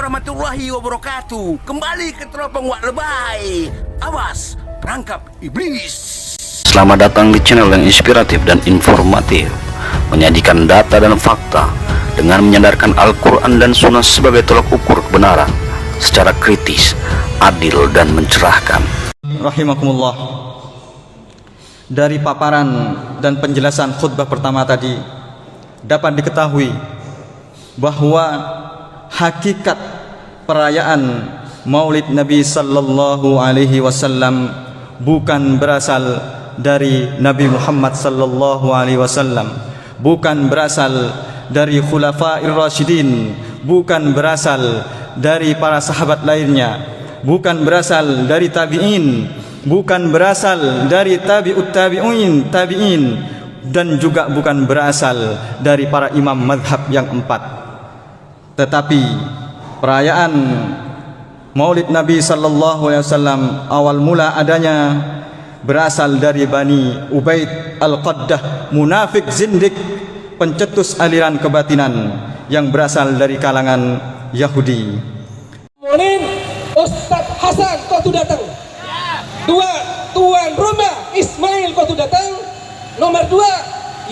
warahmatullahi wabarakatuh. Kembali ke teropong Wak Lebay. Awas, perangkap iblis. Selamat datang di channel yang inspiratif dan informatif, menyajikan data dan fakta dengan menyandarkan Al-Quran dan Sunnah sebagai tolak ukur kebenaran secara kritis, adil dan mencerahkan. Rahimakumullah. Dari paparan dan penjelasan khutbah pertama tadi dapat diketahui bahwa hakikat perayaan Maulid Nabi sallallahu alaihi wasallam bukan berasal dari Nabi Muhammad sallallahu alaihi wasallam, bukan berasal dari Khulafair Rasyidin, bukan berasal dari para sahabat lainnya, bukan berasal dari tabi'in, bukan berasal dari tabi'ut tabi'in, dan juga bukan berasal dari para imam madhab yang empat. Tetapi perayaan Maulid Nabi sallallahu alaihi wasallam awal mula adanya berasal dari Bani Ubaid Al-Qaddah, munafik zindik, pencetus aliran kebatinan yang berasal dari kalangan Yahudi. Maulid Ustadz Hasan kau tu datang. Dua, Tuan Rumah Ismail kau tu datang. Nomor dua,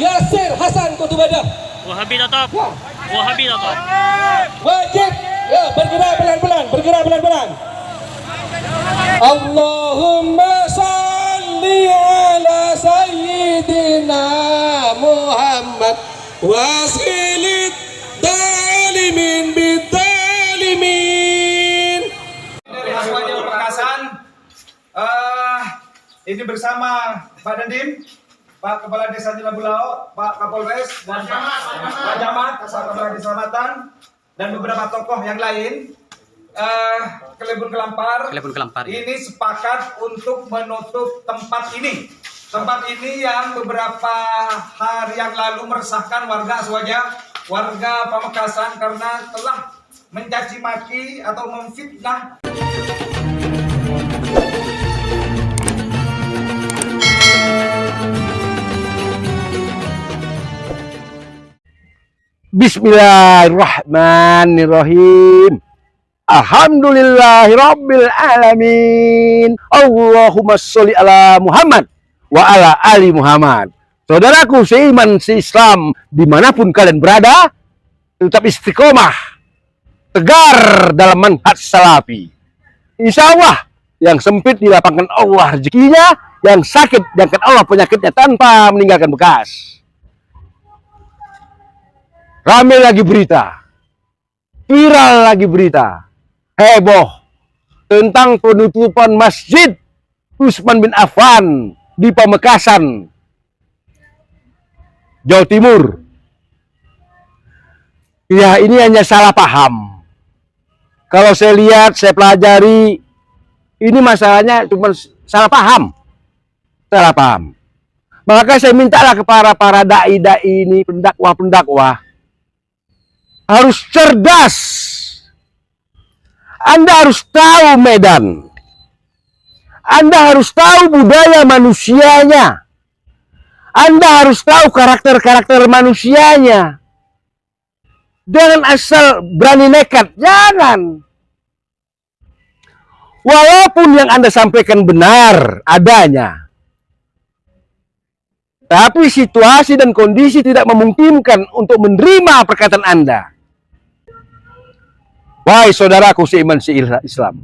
Yasir Hasan kau tu badah. Wahabi datang. Wahabi datang. Wajib ya, bergerak pelan-pelan. Allahumma salli ala sayyidina Muhammad wasilid dalimin bidalimin. Dari Aswaja Pamekasan, ini bersama Pak Dandim, Pak Kepala Desa Cilabulao, Pak Kapolres, dan Pak Camat, Kasar Kepala Desa Selatan, dan beberapa tokoh yang lain. Kelebun Kelampar ini sepakat untuk menutup tempat ini. Tempat ini yang beberapa hari yang lalu meresahkan warga Aswaja, warga Pamekasan karena telah mencaci maki atau memfitnah. Bismillahirrahmanirrahim. Alhamdulillahirabbil alamin. Allahumma sholli ala Muhammad wa ala ali Muhammad. Saudaraku seiman seislam dimanapun kalian berada, tetap istiqomah, tegar dalam manhaj salafi. Insya Allah yang sempit dilapangkan Allah rezekinya, yang sakit diangkat Allah penyakitnya tanpa meninggalkan bekas. Rame lagi berita, viral lagi berita, heboh tentang penutupan Masjid Utsman bin Affan di Pamekasan, Jawa Timur. Ya, ini hanya salah paham. Kalau saya lihat, saya pelajari, ini masalahnya cuma salah paham. Salah paham. Maka saya mintalah kepada para dai-dai ini, pendakwah-pendakwah, harus cerdas. Anda harus tahu medan. Anda harus tahu budaya manusianya. Anda harus tahu karakter-karakter manusianya. Jangan asal berani nekat. Jangan. Walaupun yang Anda sampaikan benar adanya, tapi situasi dan kondisi tidak memungkinkan untuk menerima perkataan Anda. Wahai saudaraku seiman seislam,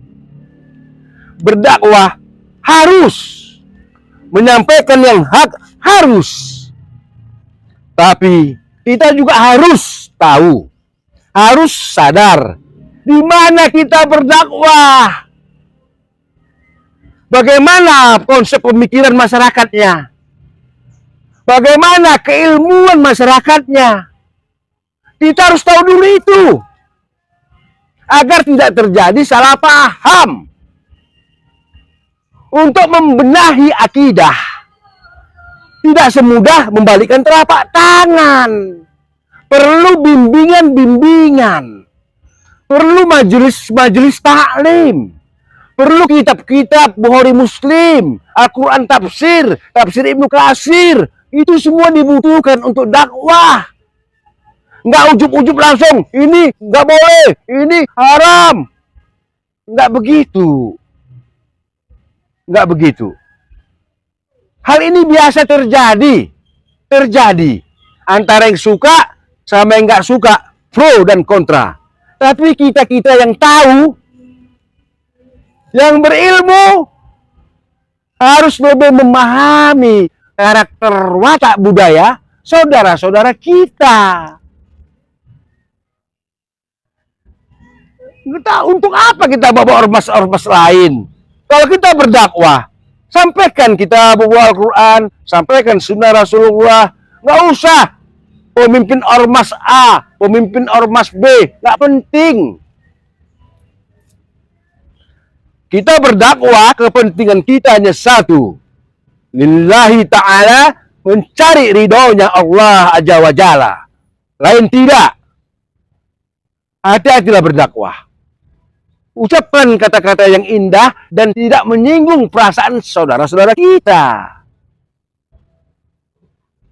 berdakwah harus, menyampaikan yang hak harus, tapi kita juga harus tahu, harus sadar di mana kita berdakwah, bagaimana konsep pemikiran masyarakatnya, bagaimana keilmuan masyarakatnya. Kita harus tahu dulu itu, agar tidak terjadi salah paham. Untuk membenahi akidah, tidak semudah membalikkan telapak tangan. Perlu bimbingan-bimbingan, perlu majelis-majelis taklim, perlu kitab-kitab Bukhari Muslim, Al-Quran tafsir, tafsir Ibnu Katsir. Itu semua dibutuhkan untuk dakwah. nggak ujub-ujub langsung, ini nggak boleh, ini haram. Nggak begitu. Nggak begitu. Hal ini biasa terjadi. Antara yang suka sama yang nggak suka, pro dan kontra. Tapi kita-kita yang tahu, yang berilmu, harus lebih memahami karakter watak budaya saudara-saudara kita. Kita untuk apa kita bawa ormas-ormas lain? Kalau kita berdakwah, sampaikan kita bawa Al-Quran, sampaikan sunnah Rasulullah. Nggak usah pemimpin ormas A, pemimpin ormas B, nggak penting. Kita berdakwah, kepentingan kita hanya satu. Lillahi ta'ala, mencari ridhonya Allah Azza wa Jalla. Lain tidak. Hati-hatilah berdakwah. Ucapkan kata-kata yang indah dan tidak menyinggung perasaan saudara-saudara kita.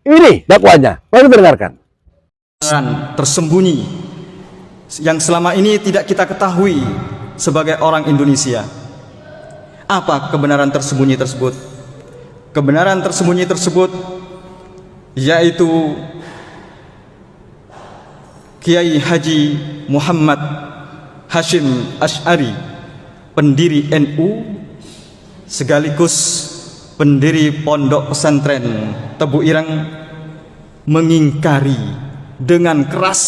Ini dakwahnya. Mari dengarkan. Tersembunyi yang selama ini tidak kita ketahui sebagai orang Indonesia. Apa kebenaran tersembunyi tersebut? Kebenaran tersembunyi tersebut yaitu Kiai Haji Muhammad Hashim Asy'ari, pendiri NU sekaligus pendiri Pondok Pesantren Tebu Ireng, mengingkari dengan keras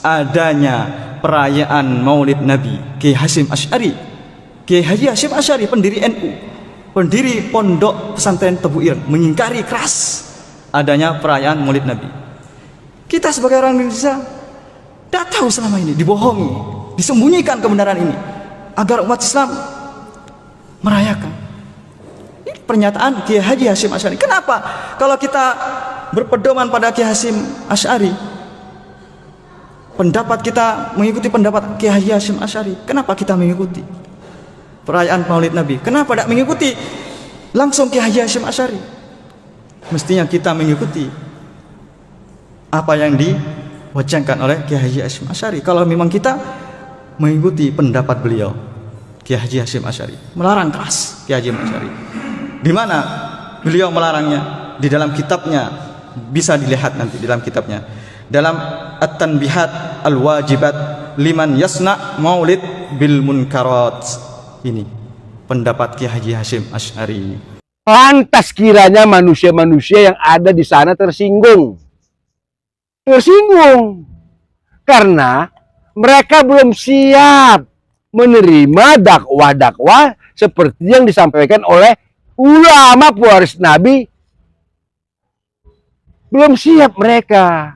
adanya perayaan Maulid Nabi. Kiai Hashim Asy'ari, Kiai Haji Hashim Asy'ari, pendiri NU, pendiri Pondok Pesantren Tebu Ireng, mengingkari keras adanya perayaan Maulid Nabi. Kita sebagai orang Indonesia tidak tahu selama ini, dibohongi, disembunyikan kebenaran ini agar umat Islam merayakan. Ini pernyataan Kiai Haji Hashim Asy'ari. Kenapa kalau kita berpedoman pada Kiai Hashim Asy'ari, pendapat kita mengikuti pendapat Kiai Haji Hashim Asy'ari, kenapa kita mengikuti perayaan Maulid Nabi? Kenapa tidak mengikuti langsung Kiai Haji Hashim Asy'ari? Mestinya kita mengikuti apa yang diwacangkan oleh Kiai Haji Hashim Asy'ari. Kalau memang kita mengikuti pendapat beliau, Kiai Haji Hashim Asy'ari melarang keras Kiai Haji Asy'ari. Di mana beliau melarangnya? Di dalam kitabnya, bisa dilihat nanti di dalam kitabnya, dalam At-Tanbihat Al-Wajibat Liman Yasna Maulid Bil Munkarat. Ini pendapat Kiai Haji Hashim Asy'ari. Pantas kiranya manusia-manusia yang ada di sana tersinggung. Karena mereka belum siap menerima dakwah-dakwah seperti yang disampaikan oleh ulama pewaris Nabi. Belum siap mereka.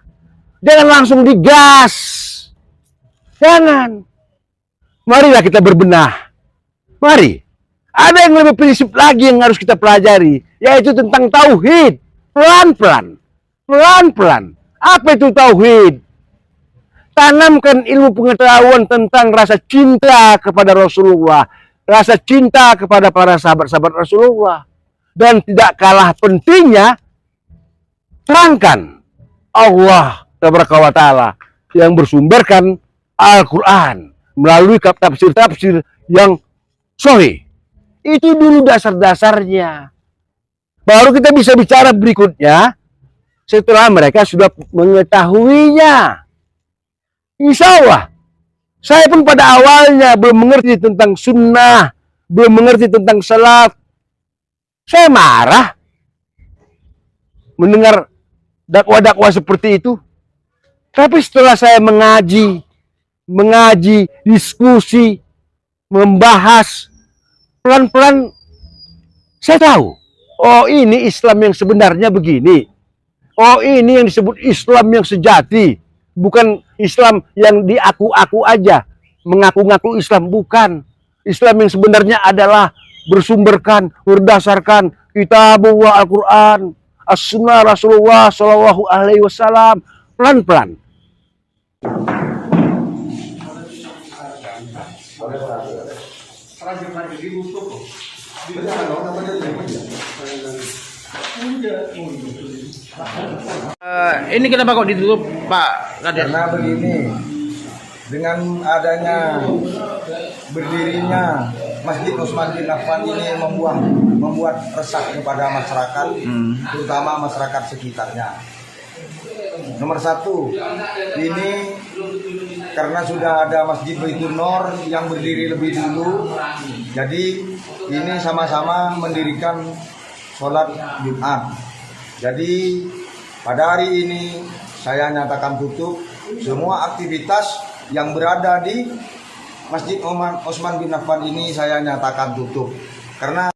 Jangan langsung digas. Jangan. Marilah kita berbenah. Mari. Ada yang lebih prinsip lagi yang harus kita pelajari, yaitu tentang tauhid. Pelan-pelan. Pelan-pelan. Apa itu tauhid? Tanamkan ilmu pengetahuan tentang rasa cinta kepada Rasulullah, rasa cinta kepada para sahabat-sahabat Rasulullah. Dan tidak kalah pentingnya, terangkan Allah Tabaraka wa Ta'ala yang bersumberkan Al-Quran melalui tafsir-tafsir yang sahih. Itu dulu dasar-dasarnya. Baru kita bisa bicara berikutnya setelah mereka sudah mengetahuinya. Insya Allah. Saya pun pada awalnya belum mengerti tentang sunnah, belum mengerti tentang salat. Saya marah mendengar dakwah-dakwah seperti itu. Tapi setelah saya mengaji, diskusi, membahas, pelan-pelan saya tahu, oh ini Islam yang sebenarnya begini. Oh ini yang disebut Islam yang sejati. Bukan Islam yang diaku-aku aja, mengaku-ngaku Islam, bukan. Islam yang sebenarnya adalah bersumberkan, berdasarkan kitabullah Al-Quran, as-sunnah Rasulullah Shallallahu Alaihi Wasallam. Pelan-pelan. Ini kenapa kok ditutup, Pak Kades? Karena begini, dengan adanya berdirinya Masjid Utsman bin Affan ini membuat resah kepada masyarakat, terutama masyarakat sekitarnya. Nomor satu, ini karena sudah ada Masjid Baitur Nur yang berdiri lebih dulu, jadi ini sama-sama mendirikan sholat Jumat. Jadi pada hari ini saya nyatakan tutup semua aktivitas yang berada di Masjid Utsman bin Affan ini, saya nyatakan tutup karena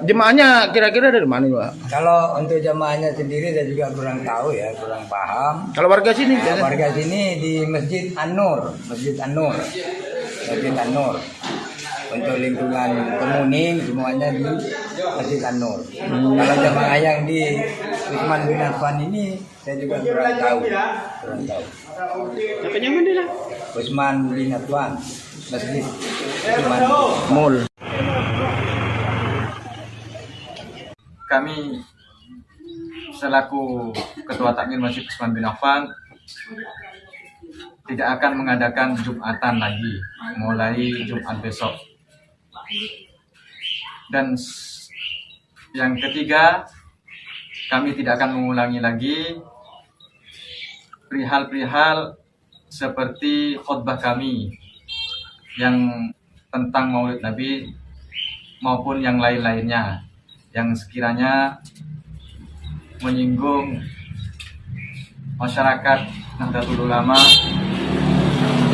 Jemaahnya kira-kira dari mana, Pak? Kalau untuk jamaahnya sendiri saya juga kurang tahu ya, kurang paham. Kalau warga sini? Kalau warga sini di Masjid An-Nur, Masjid An-Nur, Masjid An-Nur. Untuk lingkungan Kemuning semuanya di Masjid An-Nur. Kalau jamaah yang di Utsman bin Affan ini saya juga kurang tahu. Kurang tahu. Siapanya mana lah? Utsman bin Affan, Masjid Utsman. Mall. Kami selaku Ketua Takmir Masjid Utsman bin Affan tidak akan mengadakan Jumatan lagi mulai Jumat besok. Dan yang ketiga, kami tidak akan mengulangi lagi perihal-perihal seperti khutbah kami yang tentang Maulid Nabi maupun yang lain-lainnya yang sekiranya menyinggung masyarakat Nahdlatul Ulama,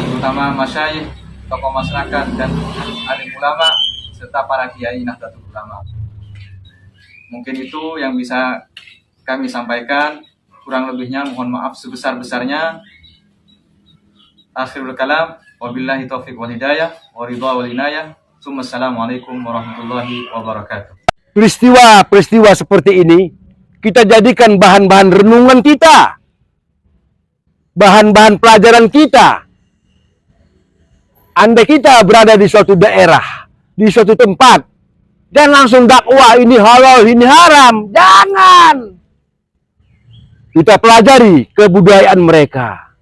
terutama masyayikh, tokoh masyarakat dan alim ulama serta para kiai Nahdlatul Ulama. Mungkin itu yang bisa kami sampaikan, kurang lebihnya mohon maaf sebesar-besarnya. Akhirul kalam, wabillahi taufiq wal hidayah, wa ridha wal inayah. Assalamualaikum warahmatullahi wabarakatuh. Peristiwa-peristiwa seperti ini kita jadikan bahan-bahan renungan kita, bahan-bahan pelajaran kita. Andai kita berada di suatu daerah, di suatu tempat, dan langsung dakwah ini halal, ini haram. Jangan. Kita pelajari kebudayaan mereka.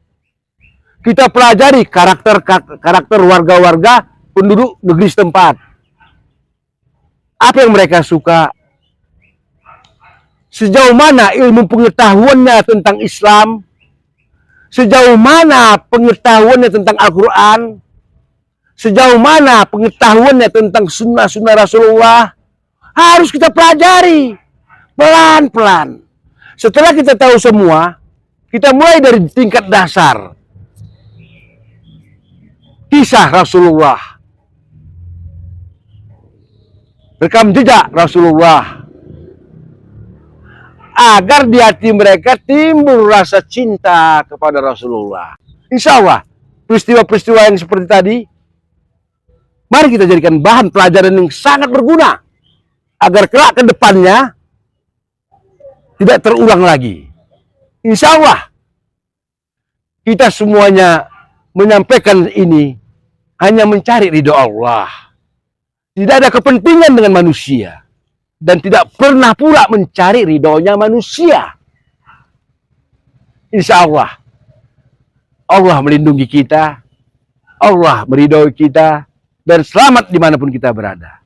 Kita pelajari karakter warga-warga penduduk negeri setempat. Apa yang mereka suka? Sejauh mana ilmu pengetahuannya tentang Islam? Sejauh mana pengetahuannya tentang Al-Quran? Sejauh mana pengetahuannya tentang sunnah-sunnah Rasulullah? Harus kita pelajari pelan-pelan. Setelah kita tahu semua, kita mulai dari tingkat dasar. Kisah Rasulullah, rekam jejak Rasulullah, agar di hati mereka timbul rasa cinta kepada Rasulullah. Insya Allah, peristiwa-peristiwa yang seperti tadi, mari kita jadikan bahan pelajaran yang sangat berguna, agar kelak ke depannya tidak terulang lagi. Insya Allah, kita semuanya menyampaikan ini hanya mencari ridho Allah. Tidak ada kepentingan dengan manusia. Dan tidak pernah pula mencari ridhonya manusia. Insya Allah, Allah melindungi kita. Allah meridhoi kita. Dan selamat dimanapun kita berada.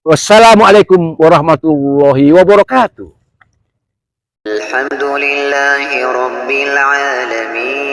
Wassalamualaikum warahmatullahi wabarakatuh. Alhamdulillahi Rabbil Alamin.